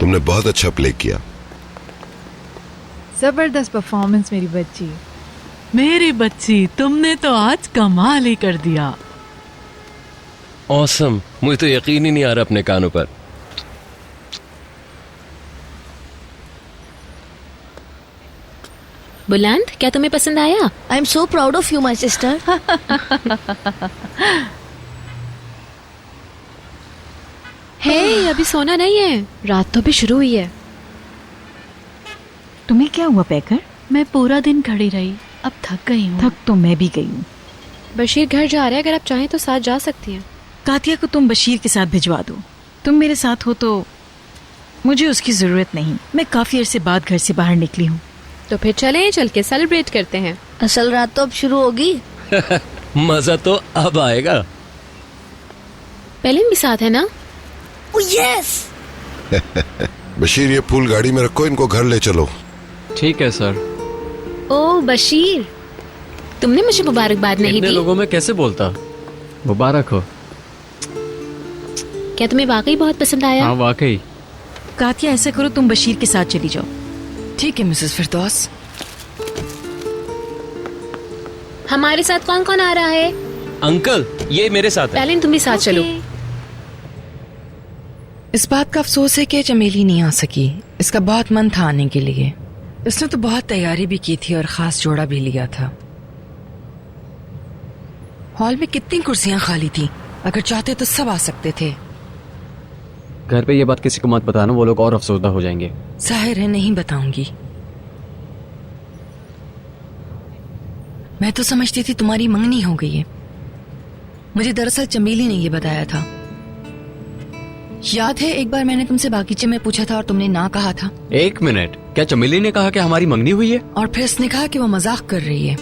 तुमने बहुत अच्छा प्ले किया। जबरदस्त परफॉर्मेंस मेरी बच्ची। मेरी बच्ची, तुमने तो आज कमाल ही कर दिया। ऑसम, मुझे तो यकीन ही नहीं आ रहा अपने कानों पर। बुलंद, क्या तुम्हें पसंद आया? I am so proud of you my sister. Hey, अभी सोना नहीं है, रात तो भी शुरू हुई है। तुम्हें क्या हुआ पैकर? मैं पूरा दिन खड़ी रही, अब थक गई हूँ। थक तो मैं भी गई हूँ। बशीर घर जा रहा है, अगर आप चाहें तो साथ जा सकती हैं। कातिया को तुम बशीर के साथ भिजवा दो। तुम मेरे साथ हो तो मुझे उसकी जरूरत नहीं। मैं काफी अरसे बाद घर से बाहर निकली हूँ। तो फिर चलें, चल के सेलिब्रेट करते हैं। असल रात तो अब शुरू होगी। मजा तो अब आएगा। पहले भी साथ है ना? यस। बशीर, ये फूल गाड़ी में रखो, इनको घर ले चलो। ठीक है सर। ओ बशीर, तुमने मुझे मुबारकबाद नहीं इतने दी। लोगों में कैसे बोलता? मुबारक हो। क्या तुम्हें वाकई बहुत पसंद आया? हाँ वाकई। कातिया, ऐसा करो, तुम बशीर के साथ चली जाओ। ठीक है मिसेस फिरदौस। हमारे साथ कौन कौन आ रहा है? अंकल, ये मेरे साथ है। पहले तुम भी साथ चलो। इस बात का अफसोस है कि चमेली नहीं आ सकी। इसका बहुत मन था आने के लिए। इसने तो बहुत तैयारी भी की थी और खास जोड़ा भी लिया था। हॉल में कितनी कुर्सियां खाली थी, अगर चाहते तो सब आ सकते थे। घर पे ये बात किसी को मत बताना, वो लोग और अफसोसदा हो जाएंगे। जाहिर है नहीं बताऊंगी। मैं तो समझती थी तुम्हारी मंगनी हो गई है। मुझे दरअसल चमेली ने ये बताया था। याद है एक बार मैंने तुमसे बागीचे में पूछा था और तुमने ना कहा था। एक मिनट, क्या चमेली ने कहा कि हमारी मंगनी हुई है? और फिर उसने कहा कि वो मजाक कर रही है।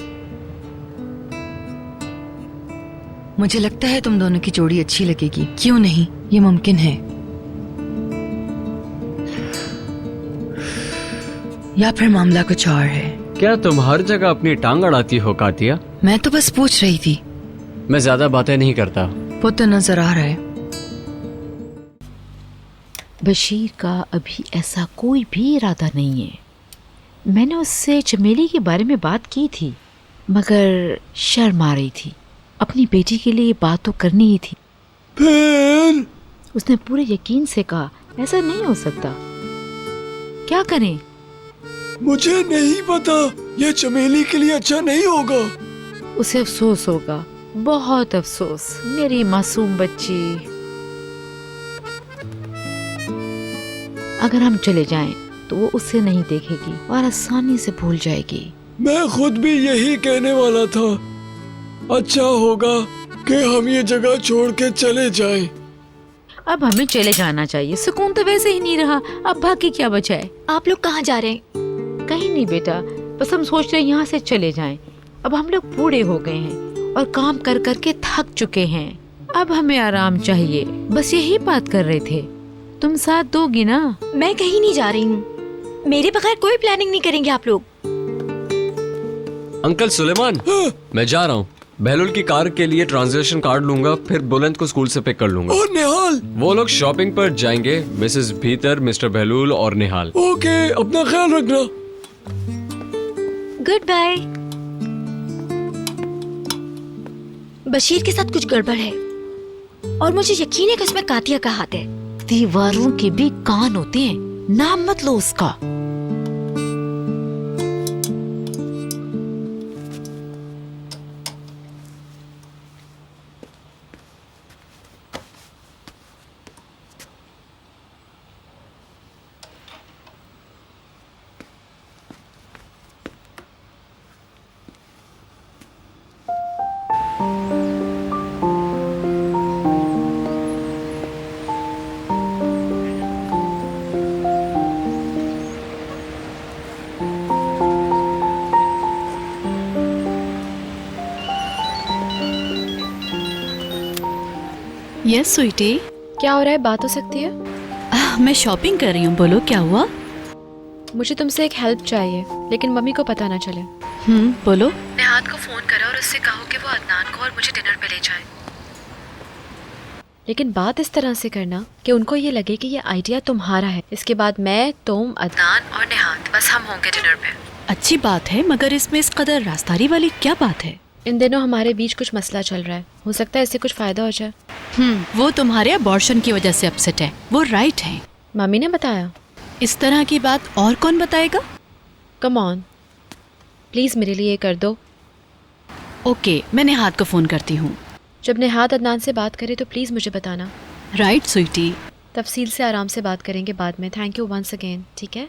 मुझे लगता है तुम दोनों की जोड़ी अच्छी लगेगी। क्यों नहीं, ये मुमकिन है। या फिर मामला कुछ और है। क्या तुम हर जगह अपनी टांग अड़ाती हो कातिया? मैं तो बस पूछ रही थी। मैं ज्यादा बातें नहीं करता। वो तो नजर आ रहा है। बशीर का अभी ऐसा कोई भी इरादा नहीं है। मैंने उससे चमेली के बारे में बात की थी, मगर शर्म आ रही थी। अपनी बेटी के लिए बात तो करनी ही थी। फिर उसने पूरे यकीन से कहा, ऐसा नहीं हो सकता। क्या करें? मुझे नहीं पता, यह चमेली के लिए अच्छा नहीं होगा। उसे अफसोस होगा, बहुत अफसोस। मेरी मासूम बच्ची। अगर हम चले जाएं तो वो उसे नहीं देखेगी और आसानी से भूल जाएगी। मैं खुद भी यही कहने वाला था। अच्छा होगा कि हम ये जगह छोड़ के चले जाएं। अब हमें चले जाना चाहिए। सुकून तो वैसे ही नहीं रहा, अब बाकी क्या बचा है? आप लोग कहाँ जा रहे हैं? कहीं नहीं बेटा, बस हम सोच रहे हैं यहाँ से चले जाएं। अब हम लोग बूढ़े हो गए हैं और काम कर कर के थक चुके हैं। अब हमें आराम चाहिए, बस यही बात कर रहे थे। तुम साथ दोगी ना? मैं कहीं नहीं जा रही हूँ। मेरे बगैर कोई प्लानिंग नहीं करेंगे आप लोग। अंकल सुलेमान, मैं जा रहा हूँ। बहलुल की कार के लिए ट्रांजैक्शन कार्ड लूंगा, फिर बुलंद को स्कूल से पिक कर लूंगा। और निहाल? वो लोग शॉपिंग पर जाएंगे, मिसेस भीतर, मिस्टर बहलुल और निहाल। ओके, अपना ख्याल रखना। Good bye. बशीर के साथ कुछ गड़बड़ है और मुझे यकीन है कि उसमें कातिया का हाथ है। दीवारों के भी कान होते हैं, नाम मत लो उसका। यस स्वीटी। क्या हो रहा है? बात हो सकती है? मैं शॉपिंग कर रही हूँ, बोलो क्या हुआ? मुझे तुमसे एक हेल्प चाहिए, लेकिन मम्मी को पता ना चले। बोलो। नेहात को फोन करो और उससे कहो कि वो अदनान को और मुझे डिनर पे ले जाए। लेकिन बात इस तरह से करना कि उनको ये लगे कि ये आइडिया तुम्हारा है। इसके बाद मैं, तुम, अदनान और निहात बस हम होंगे डिनर पे। अच्छी बात है, मगर इसमें इस कदर राजदारी वाली क्या बात है? इन दिनों हमारे बीच कुछ मसला चल रहा है, हो सकता है इससे कुछ फायदा हो जाए। वो तुम्हारे अबॉर्शन की वजह से अपसेट है, वो राइट है। मम्मी ने बताया। इस तरह की बात और कौन बताएगा? कम ऑन, प्लीज मेरे लिए कर दो। ओके, मैं निहात को फोन करती हूँ। जब निहात अदनान से बात करे तो प्लीज मुझे बताना। राइट स्वीटी। तफसील से आराम से बात करेंगे बाद में। थैंक यू वंस अगेन, ठीक है?